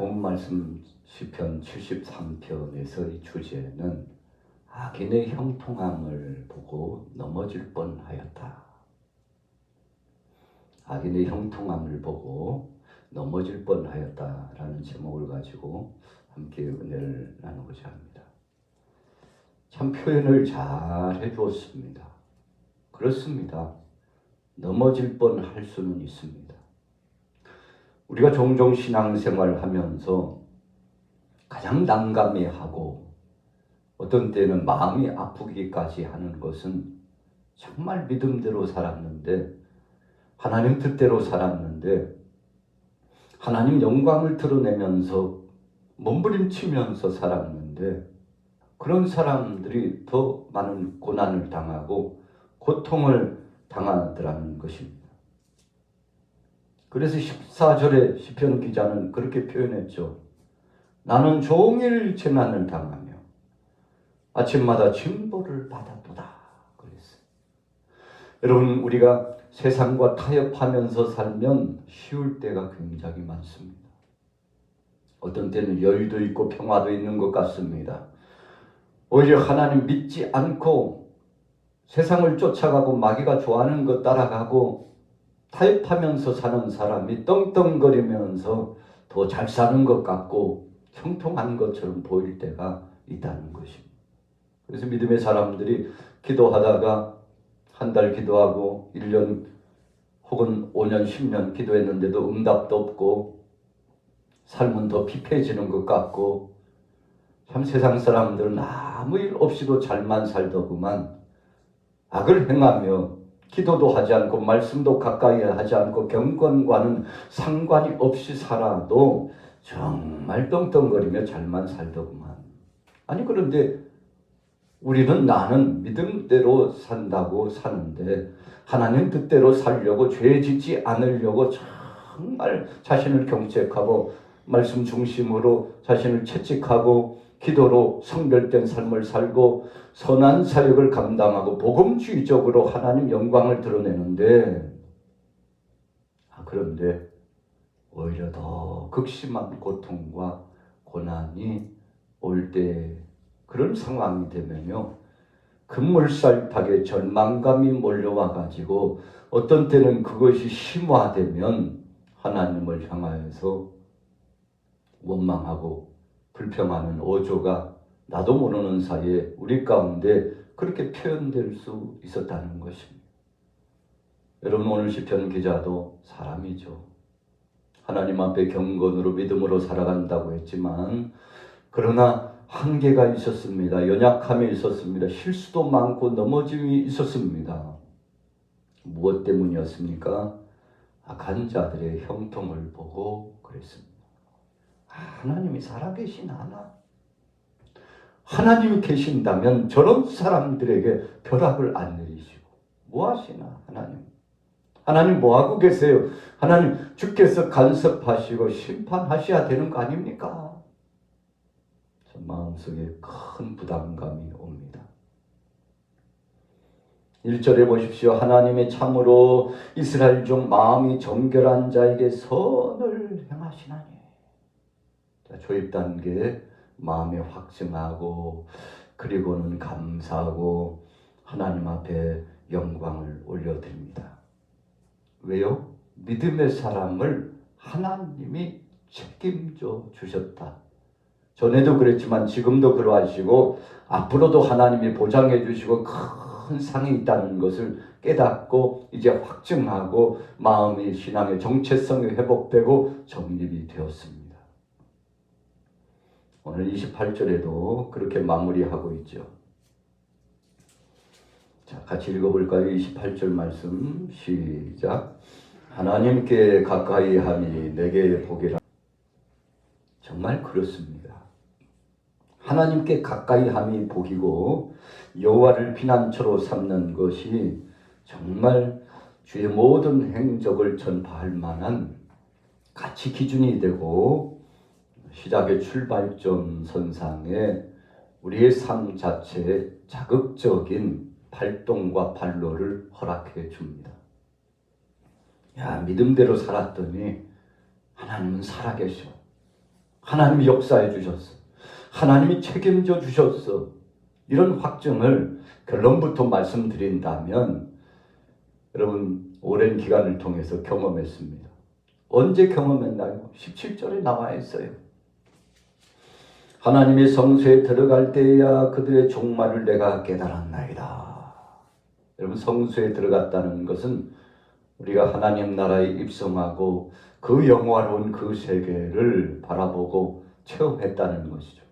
본 말씀 시편 73편에서의 주제는 악인의 형통함을 보고 넘어질 뻔하였다. 악인의 형통함을 보고 넘어질 뻔하였다라는 제목을 가지고 함께 은혜를 나누고자 합니다. 참 표현을 잘 해주었습니다. 그렇습니다. 넘어질 뻔할 수는 있습니다. 우리가 종종 신앙생활을 하면서 가장 난감해하고 어떤 때는 마음이 아프기까지 하는 것은 정말 믿음대로 살았는데, 하나님 뜻대로 살았는데, 하나님 영광을 드러내면서 몸부림치면서 살았는데, 그런 사람들이 더 많은 고난을 당하고 고통을 당하더라는 것입니다. 그래서 14절에 시편 기자는 그렇게 표현했죠. 나는 종일 재난을 당하며 아침마다 징벌을 받았도다. 그랬어요. 여러분, 우리가 세상과 타협하면서 살면 쉬울 때가 굉장히 많습니다. 어떤 때는 여유도 있고 평화도 있는 것 같습니다. 오히려 하나님 믿지 않고 세상을 쫓아가고 마귀가 좋아하는 것 따라가고 타협하면서 사는 사람이 떵떵거리면서 더 잘 사는 것 같고 형통한 것처럼 보일 때가 있다는 것입니다. 그래서 믿음의 사람들이 기도하다가 한 달 기도하고 1년 혹은 5년, 10년 기도했는데도 응답도 없고 삶은 더 피폐해지는 것 같고, 참 세상 사람들은 아무 일 없이도 잘만 살더구만 악을 행하며 기도도 하지 않고 말씀도 가까이 하지 않고 경건과는 상관이 없이 살아도 정말 떵떵거리며 잘만 살더구만. 아니, 그런데 우리는 나는 믿음대로 산다고 사는데 하나님 뜻대로 살려고 죄 짓지 않으려고 정말 자신을 경책하고 말씀 중심으로 자신을 채찍하고 기도로 성별된 삶을 살고 선한 사역을 감당하고 복음주의적으로 하나님 영광을 드러내는데, 그런데 오히려 더 극심한 고통과 고난이 올 때, 그런 상황이 되면요, 급물살타게 절망감이 몰려와 가지고 어떤 때는 그것이 심화되면 하나님을 향하여서 원망하고 불평하는 어조가 나도 모르는 사이에 우리 가운데 그렇게 표현될 수 있었다는 것입니다. 여러분, 오늘 시편 기자도 사람이죠. 하나님 앞에 경건으로 믿음으로 살아간다고 했지만 그러나 한계가 있었습니다. 연약함이 있었습니다. 실수도 많고 넘어짐이 있었습니다. 무엇 때문이었습니까? 악한 자들의 형통을 보고 그랬습니다. 하나님이 살아계신 하나? 하나님이 계신다면 저런 사람들에게 벼락을 안 내리시고 뭐 하시나? 하나님 뭐 하고 계세요? 하나님, 주께서 간섭하시고 심판하셔야 되는 거 아닙니까? 저 마음속에 큰 부담감이 옵니다. 1절에 보십시오. 하나님이 참으로 이스라엘 중 마음이 정결한 자에게 선을 행하시나니. 조입 단계 마음에 확증하고 그리고는 감사하고 하나님 앞에 영광을 올려드립니다. 왜요? 믿음의 사람을 하나님이 책임져 주셨다. 전에도 그랬지만 지금도 그러하시고 앞으로도 하나님이 보장해 주시고 큰 상이 있다는 것을 깨닫고 이제 확증하고 마음이 신앙의 정체성이 회복되고 정립이 되었습니다. 오늘 28절에도 그렇게 마무리하고 있죠. 자, 같이 읽어볼까요? 28절 말씀 시작. 하나님께 가까이 함이 내게 복이라. 정말 그렇습니다. 하나님께 가까이 함이 복이고 여호와를 피난처로 삼는 것이 정말 주의 모든 행적을 전파할 만한 가치 기준이 되고 시작의 출발점 선상에 우리의 삶 자체에 자극적인 발동과 발로를 허락해 줍니다. 야, 믿음대로 살았더니 하나님은 살아계셔. 하나님이 역사해 주셨어. 하나님이 책임져 주셨어. 이런 확증을 결론부터 말씀드린다면 여러분 오랜 기간을 통해서 경험했습니다. 언제 경험했나요? 17절에 나와 있어요. 하나님이 성소에 들어갈 때야 그들의 종말을 내가 깨달았나이다. 여러분 성소에 들어갔다는 것은 우리가 하나님 나라에 입성하고 그 영화로운 그 세계를 바라보고 체험했다는 것이죠.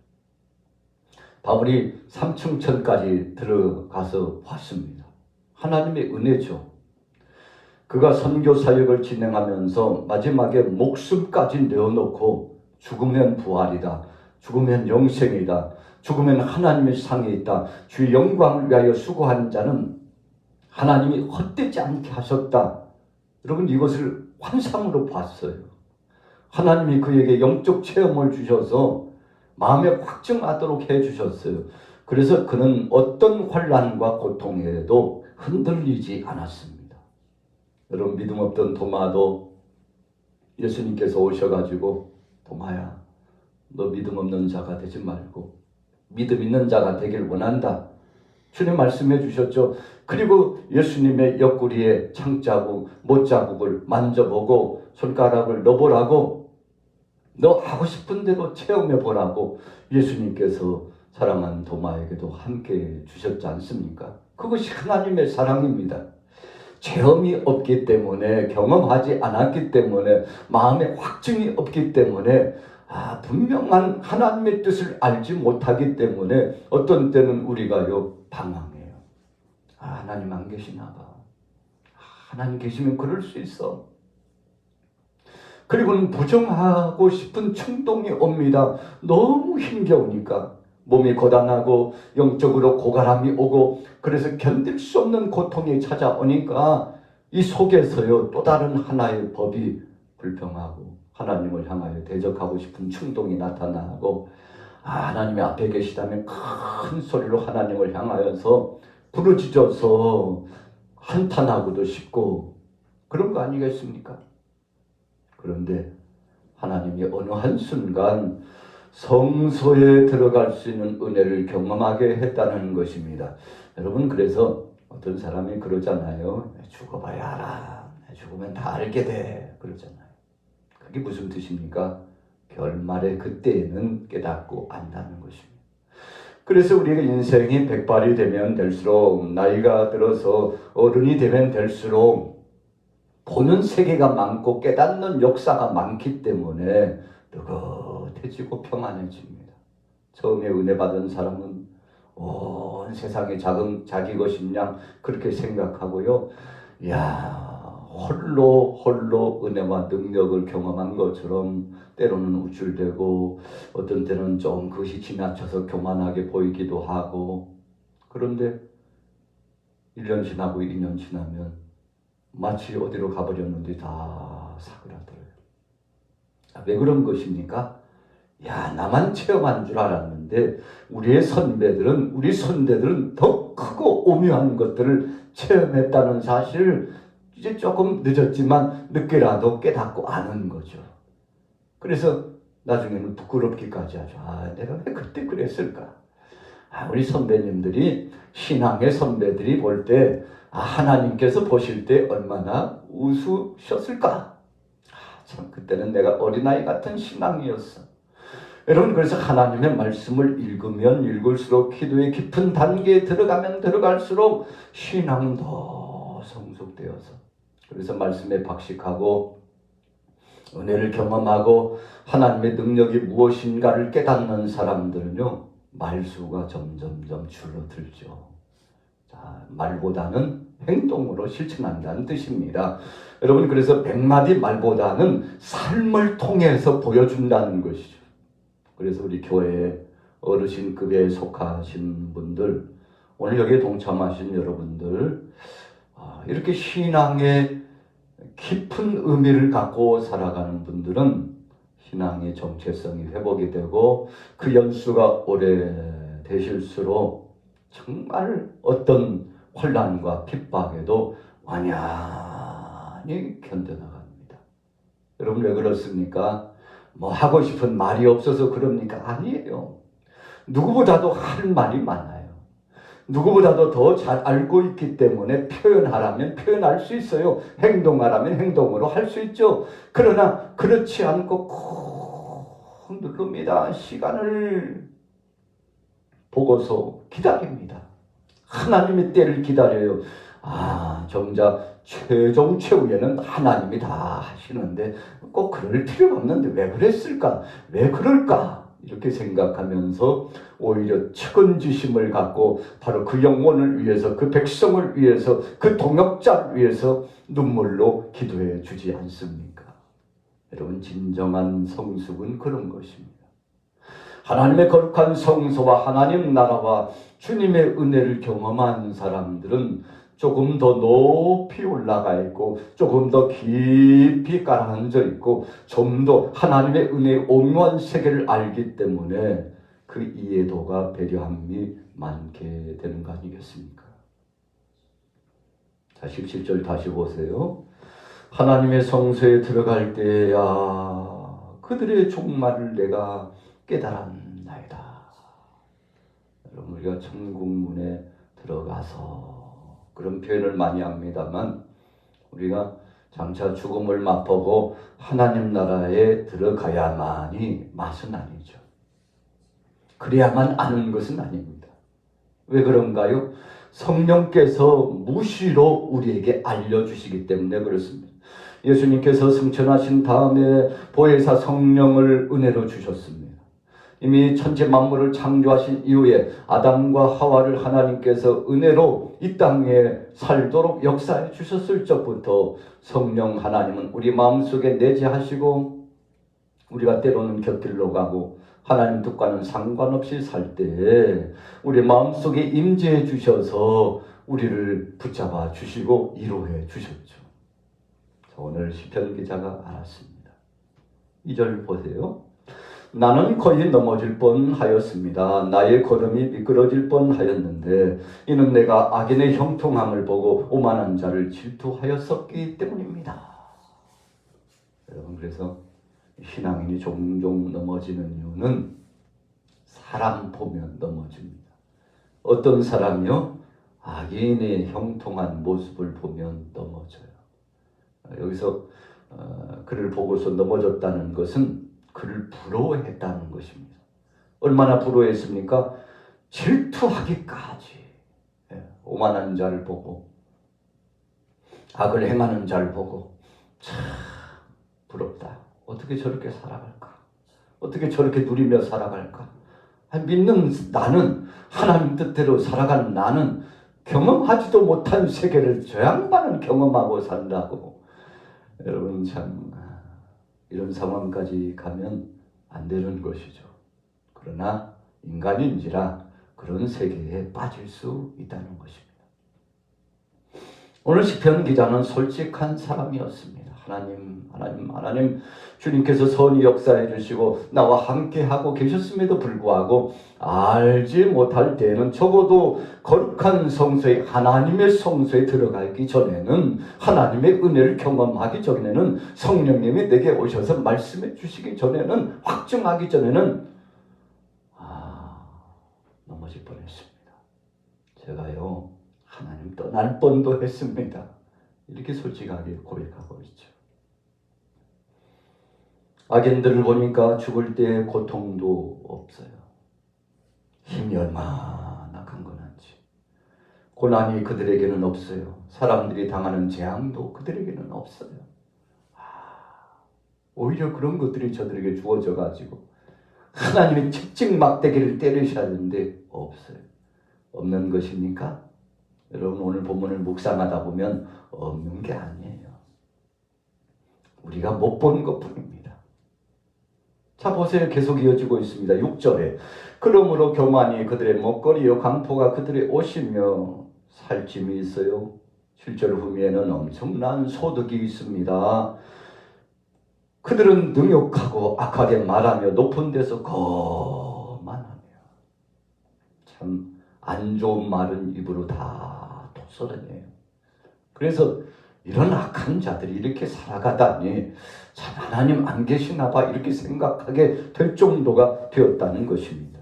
바울이 삼층천까지 들어가서 봤습니다. 하나님의 은혜죠. 그가 선교 사역을 진행하면서 마지막에 목숨까지 내어놓고 죽으면 부활이다. 죽으면 영생이다. 죽으면 하나님의 상이 있다. 주의 영광을 위하여 수고한 자는 하나님이 헛되지 않게 하셨다. 여러분 이것을 환상으로 봤어요. 하나님이 그에게 영적 체험을 주셔서 마음에 확증하도록 해주셨어요. 그래서 그는 어떤 환난과 고통에도 흔들리지 않았습니다. 여러분 믿음 없던 도마도 예수님께서 오셔가지고 도마야 너 믿음 없는 자가 되지 말고 믿음 있는 자가 되길 원한다. 주님 말씀해 주셨죠. 그리고 예수님의 옆구리에 창자국, 못자국을 만져보고 손가락을 넣어보라고 너 하고 싶은 대로 체험해 보라고 예수님께서 사랑하는 도마에게도 함께 주셨지 않습니까? 그것이 하나님의 사랑입니다. 체험이 없기 때문에 경험하지 않았기 때문에 마음에 확증이 없기 때문에 분명한 하나님의 뜻을 알지 못하기 때문에 어떤 때는 우리가요 방황해요. 하나님 안 계시나 봐. 하나님 계시면 그럴 수 있어. 그리고는 부정하고 싶은 충동이 옵니다. 너무 힘겨우니까 몸이 고단하고 영적으로 고갈함이 오고 그래서 견딜 수 없는 고통이 찾아오니까 이 속에서요 또 다른 하나의 법이 불평하고 하나님을 향하여 대적하고 싶은 충동이 나타나고 하나님의 앞에 계시다면 큰 소리로 하나님을 향하여서 부르짖어서 한탄하고도 싶고 그런 거 아니겠습니까? 그런데 하나님이 어느 한순간 성소에 들어갈 수 있는 은혜를 경험하게 했다는 것입니다. 여러분 그래서 어떤 사람이 그러잖아요. 죽어봐야 알아. 죽으면 다 알게 돼. 그러잖아요. 그게 무슨 뜻입니까? 결말의 그때에는 깨닫고 안다는 것입니다. 그래서 우리가 인생이 백발이 되면 될수록 나이가 들어서 어른이 되면 될수록 보는 세계가 많고 깨닫는 역사가 많기 때문에 느긋해지고 평안해집니다. 처음에 은혜 받은 사람은 온 세상이 자기 것인 양 그렇게 생각하고요. 홀로 은혜와 능력을 경험한 것처럼 때로는 우쭐대고 어떤 때는 좀 그것이 지나쳐서 교만하게 보이기도 하고 그런데 1년 지나고 2년 지나면 마치 어디로 가버렸는지 다 사그라들어요. 왜 그런 것입니까? 나만 체험한 줄 알았는데 우리 선배들은 더 크고 오묘한 것들을 체험했다는 사실을 이제 조금 늦었지만 늦게라도 깨닫고 아는 거죠. 그래서 나중에는 부끄럽기까지 하죠. 내가 왜 그때 그랬을까? 우리 선배님들이 신앙의 선배들이 볼 때 하나님께서 보실 때 얼마나 우수셨을까? 참 그때는 내가 어린아이 같은 신앙이었어. 여러분 그래서 하나님의 말씀을 읽으면 읽을수록 기도의 깊은 단계에 들어가면 들어갈수록 신앙도 성숙되어서 그래서 말씀에 박식하고 은혜를 경험하고 하나님의 능력이 무엇인가를 깨닫는 사람들은요 말수가 점점점 줄어들죠. 말보다는 행동으로 실천한다는 뜻입니다. 여러분 그래서 100마디 말보다는 삶을 통해서 보여준다는 것이죠. 그래서 우리 교회에 어르신급에 속하신 분들 오늘 여기에 동참하신 여러분들 이렇게 신앙의 깊은 의미를 갖고 살아가는 분들은 신앙의 정체성이 회복이 되고 그 연수가 오래되실수록 정말 어떤 혼란과 핍박에도 완연히 견뎌나갑니다. 여러분 왜 그렇습니까? 뭐 하고 싶은 말이 없어서 그럽니까? 아니에요. 누구보다도 할 말이 많아요. 누구보다도 더 잘 알고 있기 때문에 표현하라면 표현할 수 있어요. 행동하라면 행동으로 할 수 있죠. 그러나 그렇지 않고 꾹 누릅니다. 시간을 보고서 기다립니다. 하나님의 때를 기다려요. 정작 최종 최후에는 하나님이 다 하시는데 꼭 그럴 필요가 없는데 왜 그랬을까? 왜 그럴까? 이렇게 생각하면서 오히려 측은지심을 갖고 바로 그 영혼을 위해서, 그 백성을 위해서, 그 동역자를 위해서 눈물로 기도해 주지 않습니까? 여러분, 진정한 성숙은 그런 것입니다. 하나님의 거룩한 성소와 하나님 나라와 주님의 은혜를 경험한 사람들은 조금 더 높이 올라가 있고 조금 더 깊이 가라앉아 있고 좀 더 하나님의 은혜의 오묘한 세계를 알기 때문에 그 이해도가 배려함이 많게 되는 거 아니겠습니까? 자, 17절 다시 보세요. 하나님의 성소에 들어갈 때야 그들의 종말을 내가 깨달았나이다. 여러분, 우리가 천국문에 들어가서 그런 표현을 많이 합니다만 우리가 장차 죽음을 맛보고 하나님 나라에 들어가야만이 맛은 아니죠. 그래야만 아는 것은 아닙니다. 왜 그런가요? 성령께서 무시로 우리에게 알려주시기 때문에 그렇습니다. 예수님께서 승천하신 다음에 보혜사 성령을 은혜로 주셨습니다. 이미 천지 만물을 창조하신 이후에 아담과 하와를 하나님께서 은혜로 이 땅에 살도록 역사해 주셨을 적부터 성령 하나님은 우리 마음속에 내재하시고 우리가 때로는 곁길로 가고 하나님 뜻과는 상관없이 살 때 우리 마음속에 임재해 주셔서 우리를 붙잡아 주시고 위로해 주셨죠. 오늘 시편 기자가 알았습니다. 2절 보세요. 나는 거의 넘어질 뻔하였습니다. 나의 걸음이 미끄러질 뻔하였는데 이는 내가 악인의 형통함을 보고 오만한 자를 질투하였었기 때문입니다. 여러분, 그래서 신앙인이 종종 넘어지는 이유는 사람 보면 넘어집니다. 어떤 사람이요? 악인의 형통한 모습을 보면 넘어져요. 여기서 그를 보고서 넘어졌다는 것은 그를 부러워했다는 것입니다. 얼마나 부러워했습니까? 질투하기까지. 오만한 자를 보고 악을 행하는 자를 보고 참 부럽다. 어떻게 저렇게 살아갈까? 어떻게 저렇게 누리며 살아갈까? 믿는 나는, 하나님 뜻대로 살아가는 나는 경험하지도 못한 세계를 저 양반은 경험하고 산다고. 여러분, 참 이런 상황까지 가면 안 되는 것이죠. 그러나 인간인지라 그런 세계에 빠질 수 있다는 것입니다. 오늘 시편 기자는 솔직한 사람이었습니다. 하나님, 주님께서 선히 역사해 주시고 나와 함께 하고 계셨음에도 불구하고 알지 못할 때에는 적어도 거룩한 성소에, 하나님의 성소에 들어가기 전에는, 하나님의 은혜를 경험하기 전에는, 성령님이 내게 오셔서 말씀해 주시기 전에는, 확증하기 전에는 넘어질 뻔했습니다. 제가요, 하나님 떠날 뻔도 했습니다. 이렇게 솔직하게 고백하고 있죠. 악인들을 보니까 죽을 때 고통도 없어요. 힘이 얼마나 강건한지. 고난이 그들에게는 없어요. 사람들이 당하는 재앙도 그들에게는 없어요. 오히려 그런 것들이 저들에게 주어져 가지고 하나님의 측직 막대기를 때리셔야 하는데 없어요. 없는 것입니까? 여러분, 오늘 본문을 묵상하다 보면 없는 게 아니에요. 우리가 못 본 것뿐입니다. 자, 보세요. 계속 이어지고 있습니다. 6절에 그러므로 교만이 그들의 먹거리요 강포가 그들의 옷이며 살찜이 있어요. 7절 후미에는 엄청난 소득이 있습니다. 그들은 능욕하고 악하게 말하며 높은 데서 거만하며. 참 안 좋은 말은 입으로 다 쏟아내요. 그래서 이런 악한 자들이 이렇게 살아가다니 참 하나님 안 계시나 봐 이렇게 생각하게 될 정도가 되었다는 것입니다.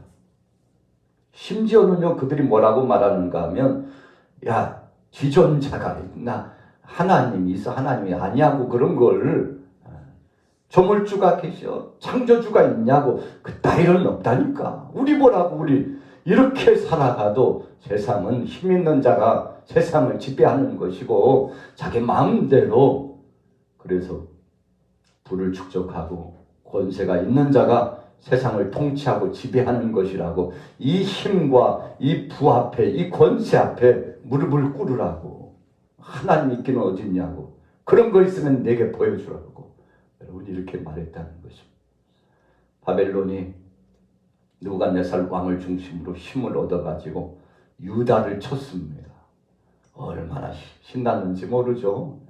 심지어는요 그들이 뭐라고 말하는가 하면 야 지존자가 있나 하나님이 있어 하나님이 아니냐고 그런 걸 조물주가 계셔 창조주가 있냐고 그따위는 없다니까. 우리 보라고 우리 이렇게 살아가도 세상은 힘 있는 자가 세상을 지배하는 것이고 자기 마음대로 그래서 부를 축적하고 권세가 있는 자가 세상을 통치하고 지배하는 것이라고 이 힘과 이 부 앞에 이 권세 앞에 무릎을 꿇으라고. 하나님 있기는 어딨냐고. 그런 거 있으면 내게 보여주라고 여러분 이렇게 말했다는 것입니다. 바벨론이 느부갓네살 왕을 중심으로 힘을 얻어가지고 유다를 쳤습니다. 얼마나 신났는지 모르죠.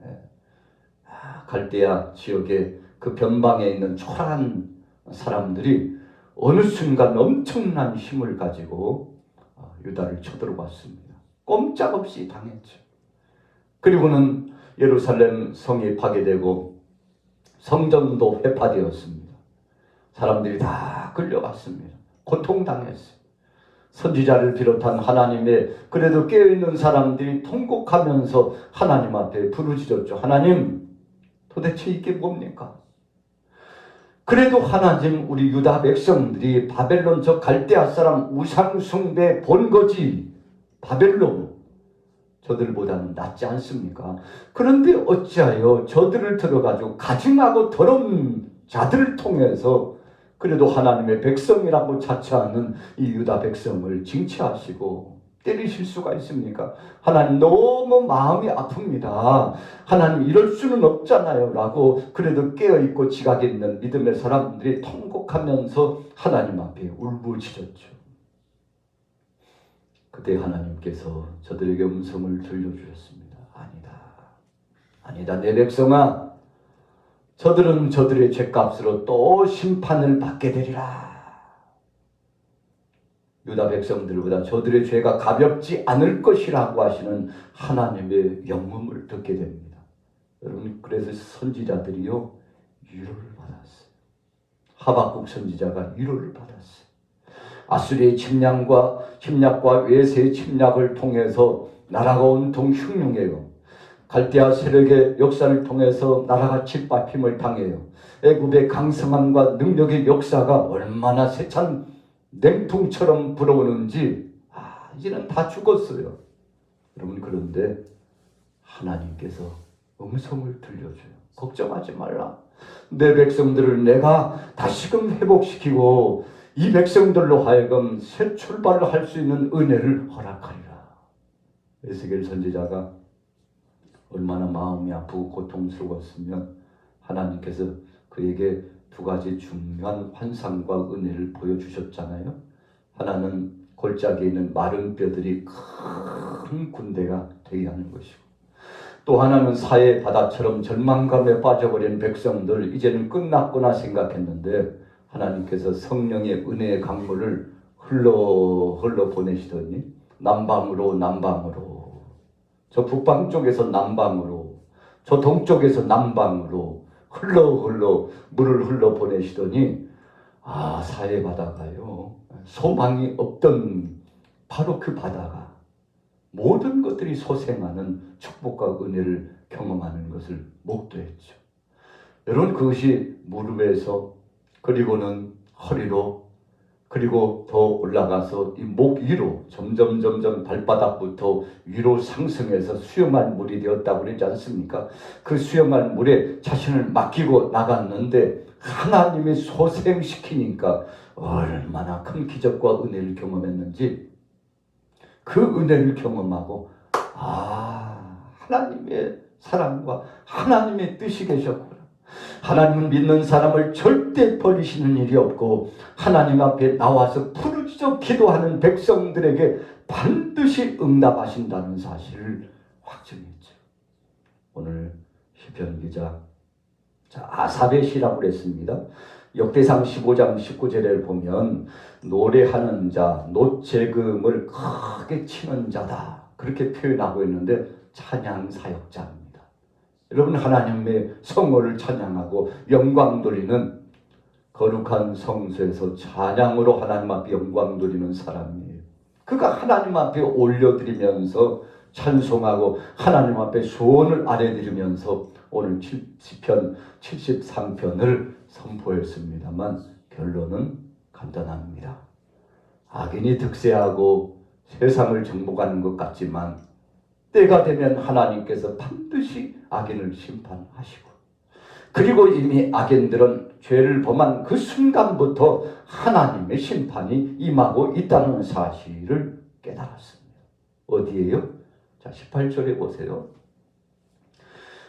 갈대아 지역에 그 변방에 있는 초라한 사람들이 어느 순간 엄청난 힘을 가지고 유다를 쳐들어왔습니다. 꼼짝없이 당했죠. 그리고는 예루살렘 성이 파괴되고 성전도 회파되었습니다. 사람들이 다 끌려갔습니다. 고통당했어요. 선지자를 비롯한 하나님의 그래도 깨어있는 사람들이 통곡하면서 하나님 앞에 부르짖었죠. 하나님 도대체 이게 뭡니까? 그래도 하나님 우리 유다 백성들이 바벨론 저 갈대아 사람 우상 숭배 본 거지 바벨론 저들보다는 낫지 않습니까? 그런데 어찌하여 저들을 들어가지고 가증하고 더러운 자들을 통해서 그래도 하나님의 백성이라고 자처하는 이 유다 백성을 징치하시고 때리실 수가 있습니까? 하나님 너무 마음이 아픕니다. 하나님 이럴 수는 없잖아요 라고 그래도 깨어있고 지각이 있는 믿음의 사람들이 통곡하면서 하나님 앞에 울부짖었죠. 그때 하나님께서 저들에게 음성을 들려주셨습니다. 아니다 내 백성아 저들은 저들의 죄값으로 또 심판을 받게 되리라. 유다 백성들보다 저들의 죄가 가볍지 않을 것이라고 하시는 하나님의 영음을 듣게 됩니다. 여러분 그래서 선지자들이요 위로를 받았어요. 하박국 선지자가 위로를 받았어요. 아수리의 침략과 외세의 침략을 통해서 나라가 온통 흉흉해요. 갈대아 세력의 역사를 통해서 나라가 짓밟힘을 당해요. 애굽의 강성함과 능력의 역사가 얼마나 세찬 냉풍처럼 불어오는지 이제는 다 죽었어요. 여러분 그런데 하나님께서 음성을 들려줘요. 걱정하지 말라. 내 백성들을 내가 다시금 회복시키고 이 백성들로 하여금 새 출발을 할 수 있는 은혜를 허락하리라. 에스겔 선지자가 얼마나 마음이 아프고 고통스러웠으면 하나님께서 그에게 두 가지 중요한 환상과 은혜를 보여주셨잖아요. 하나는 골짜기에 있는 마른 뼈들이 큰 군대가 되게 하는 것이고 또 하나는 사해 바다처럼 절망감에 빠져버린 백성들 이제는 끝났구나 생각했는데 하나님께서 성령의 은혜의 강물을 흘러 보내시더니 남방으로 저 북방 쪽에서 남방으로 저 동쪽에서 남방으로 물을 흘러 보내시더니 사해 바다가요 소망이 없던 바로 그 바다가 모든 것들이 소생하는 축복과 은혜를 경험하는 것을 목도했죠. 여러분 그것이 무릎에서 그리고는 허리로 그리고 더 올라가서 이 목 위로 점점 발바닥부터 위로 상승해서 수영할 물이 되었다고 그러지 않습니까? 그 수영할 물에 자신을 맡기고 나갔는데 하나님이 소생시키니까 얼마나 큰 기적과 은혜를 경험했는지 그 은혜를 경험하고 하나님의 사랑과 하나님의 뜻이 계셨구나. 하나님을 믿는 사람을 절대 버리시는 일이 없고 하나님 앞에 나와서 부르짖어 기도하는 백성들에게 반드시 응답하신다는 사실을 확증했죠. 오늘 시편 기자 아삽의 시라고 그랬습니다. 역대상 15장 19절을 보면 노래하는 자, 노재금을 크게 치는 자다 그렇게 표현하고 있는데 찬양 사역자입니다. 여러분, 하나님의 성호를 찬양하고 영광 돌리는 거룩한 성소에서 찬양으로 하나님 앞에 영광 돌리는 사람이에요. 그가 하나님 앞에 올려드리면서 찬송하고 하나님 앞에 소원을 아뢰드리면서 오늘 시편 73편을 선포했습니다만 결론은 간단합니다. 악인이 득세하고 세상을 정복하는 것 같지만 때가 되면 하나님께서 반드시 악인을 심판하시고, 그리고 이미 악인들은 죄를 범한 그 순간부터 하나님의 심판이 임하고 있다는 사실을 깨달았습니다. 어디에요? 자, 18절에 보세요.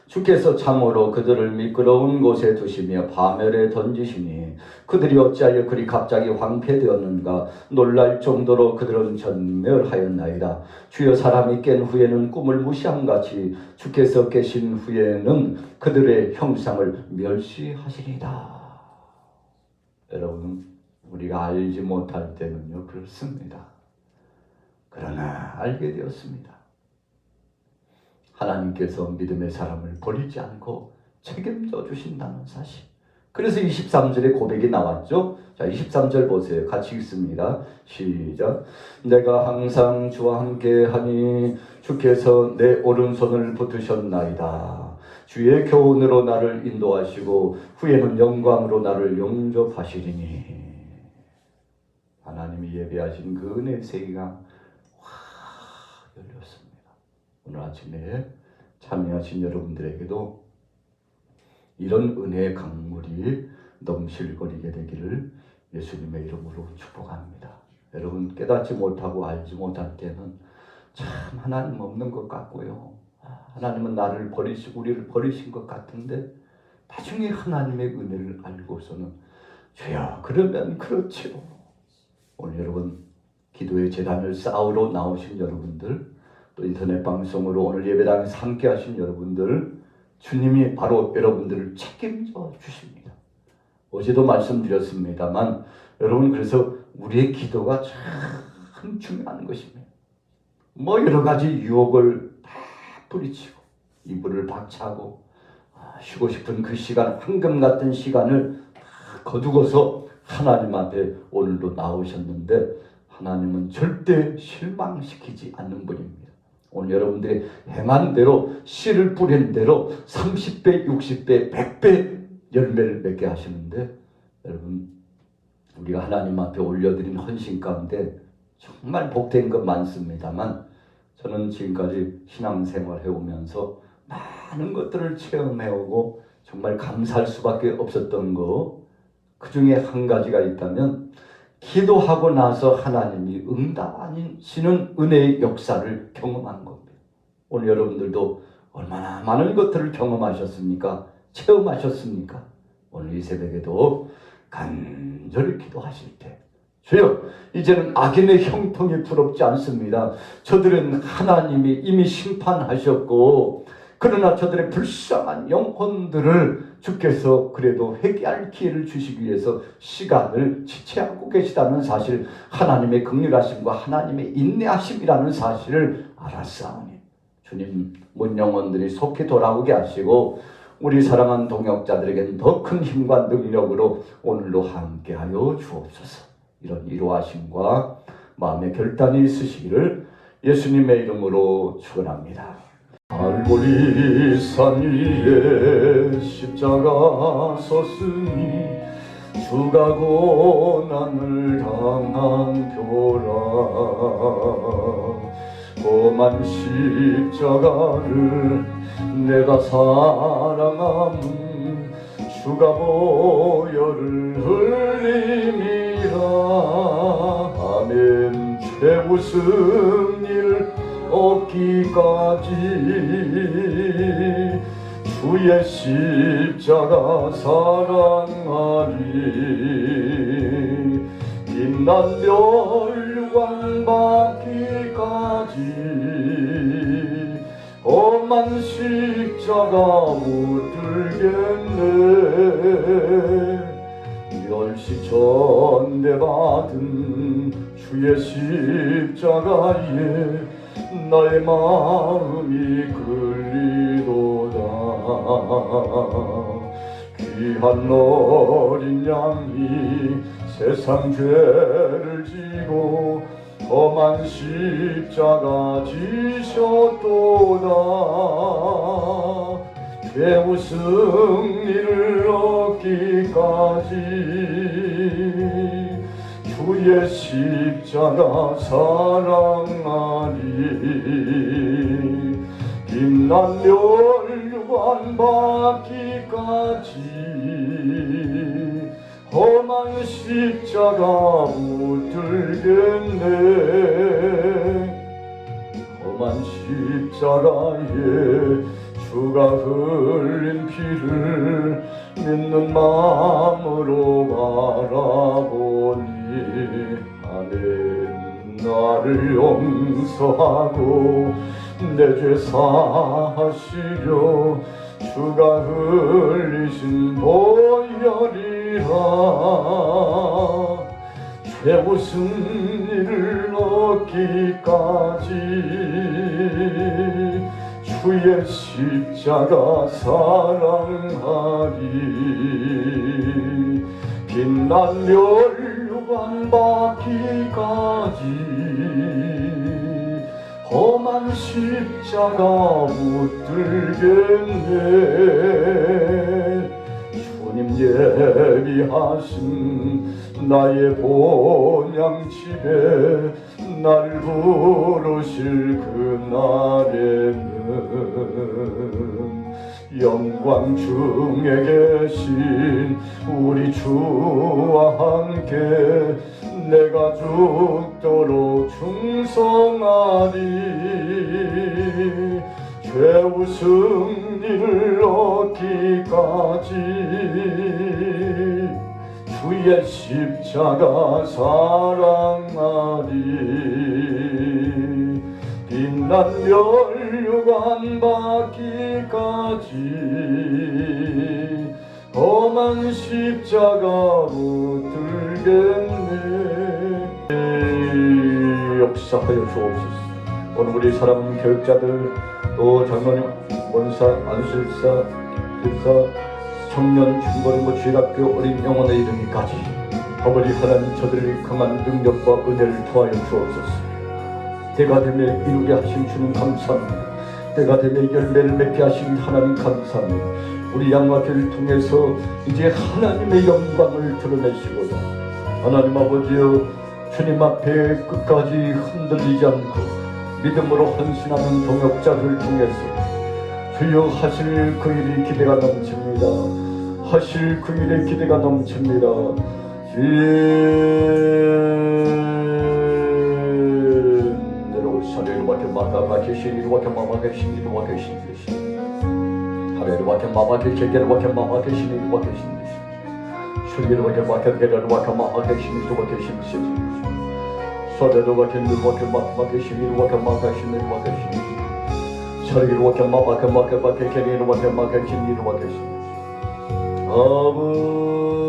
주께서 참으로 그들을 미끄러운 곳에 두시며 파멸에 던지시니 그들이 어찌하여 그리 갑자기 황폐되었는가. 놀랄 정도로 그들은 전멸하였나이다. 주여, 사람이 깬 후에는 꿈을 무시함같이 주께서 계신 후에는 그들의 형상을 멸시하시리다. 여러분, 우리가 알지 못할 때는요 그렇습니다. 그러나 알게 되었습니다. 하나님께서 믿음의 사람을 버리지 않고 책임져 주신다는 사실. 그래서 23절에 고백이 나왔죠. 자, 23절 보세요. 같이 읽습니다. 시작. 내가 항상 주와 함께하니 주께서 내 오른손을 붙으셨나이다. 주의 교훈으로 나를 인도하시고 후에는 영광으로 나를 영접하시리니. 하나님이 예배하신 그 은혜의 세계가 열렸습니다. 오늘 아침에 참여하신 여러분들에게도 이런 은혜의 강물이 넘실거리게 되기를 예수님의 이름으로 축복합니다. 여러분, 깨닫지 못하고 알지 못할 때는 참 하나님 없는 것 같고요. 하나님은 나를 버리시고 우리를 버리신 것 같은데 나중에 하나님의 은혜를 알고서는 주여, 그러면 그렇지요. 오늘 여러분, 기도의 제단을 쌓으러 나오신 여러분들, 또 인터넷 방송으로 오늘 예배당에서 함께 하신 여러분들, 주님이 바로 여러분들을 책임져 주십니다. 어제도 말씀드렸습니다만 여러분, 그래서 우리의 기도가 참 중요한 것입니다. 뭐 여러 가지 유혹을 다 뿌리치고 이불을 박차고 쉬고 싶은 그 시간, 황금 같은 시간을 다 거두고서 하나님 앞에 오늘도 나오셨는데 하나님은 절대 실망시키지 않는 분입니다. 오늘 여러분들이 행한 대로, 씨를 뿌린 대로 30배, 60배, 100배 열매를 맺게 하시는데, 여러분, 우리가 하나님 앞에 올려드린 헌신 가운데 정말 복된 것 많습니다만, 저는 지금까지 신앙생활 해오면서 많은 것들을 체험해오고 정말 감사할 수밖에 없었던 거, 그 중에 한 가지가 있다면 기도하고 나서 하나님이 응답하시는 은혜의 역사를 경험한 겁니다. 오늘 여러분들도 얼마나 많은 것들을 경험하셨습니까? 체험하셨습니까? 오늘 이 새벽에도 간절히 기도하실 때, 주여, 이제는 악인의 형통이 부럽지 않습니다. 저들은 하나님이 이미 심판하셨고, 그러나 저들의 불쌍한 영혼들을 주께서 그래도 회개할 기회를 주시기 위해서 시간을 지체하고 계시다는 사실, 하나님의 긍휼하심과 하나님의 인내하심이라는 사실을 알았사오니 주님, 문 영혼들이 속히 돌아오게 하시고 우리 사랑하는 동역자들에게는 더 큰 힘과 능력으로 오늘도 함께하여 주옵소서. 이런 이로하심과 마음의 결단이 있으시기를 예수님의 이름으로 축원합니다. 갈보리 산 위에 십자가 섰으니 주가 고난을 당한 표라. 험한 십자가를 내가 사랑함 주가 보혈을 흘림이라. 아멘. 최후 승리를 얻기까지 주의 십자가 사랑하리. 빛난 멸관 받기까지 험한 십자가 붙들겠네. 멸시 전대받은 주의 십자가에 나의 마음이 끌리도다. 귀한 어린 양이 세상 죄를 지고 험한 십자가 지셨도다. 최후 승리를 얻기까지 주의 십자가 사랑하리. 빛난 멸류관 받기까지 험한 십자가 붙들겠네. 험한 십자가에 주가 흘린 피를 믿는 마음으로 바라보니 아멘. 나를 용서하고 내 죄 사하시려 주가 흘리신 보혈이라. 최후 승리를 얻기까지 주의 십자가 사랑하리. 빛난 멸류관 받기까지 험한 십자가 붙들겠네. 주님 예비하신 나의 본향집에 나를 부르실 그날에는 영광 중에 계신 우리 주와 함께 내가 죽도록 충성하리. 최후 승리를 얻기까지 주의 십자가 사랑하리. 빛난 멸류관 받기까지 험한 십자가 붙들겠네. 역사하여 주옵소서. 오늘 우리 사람 교육자들 또 장로님, 원사, 안술사, 교사, 청년, 중고등부, 주일학교 어린 영혼에 이르기까지 아버지 하나님 저들의 강한 능력과 은혜를 더하여 주옵소서. 때가 되매 이루게 하신 주님 감사합니다. 때가 되매 열매를 맺게 하신 하나님 감사합니다. 우리 양마교를 통해서 이제 하나님의 영광을 드러내시고자 하나님 아버지여 주님 앞에 끝까지 흔들리지 않고 믿음으로 헌신하는 동역자를 통해서 주여 하실 그 일이 기대가 넘칩니다. 하실 그 일의 기대가 넘칩니다. 내려오시리로밖에 마다바케 시리로밖에 마바케 시리로밖에 신듯이 하레로밖에 마바케 제게로밖에 마바케 시리로밖에 신듯이 슈리로밖에 마바케 게라로밖에 마바케 시리로밖에 신듯이 서대로밖에 누밖에 마바케 시리로밖에 마바케 시리로밖에 신듯이 서리로밖에 마바케 마바케 게리로밖에 마바케 시리로밖에 신듯이 아버지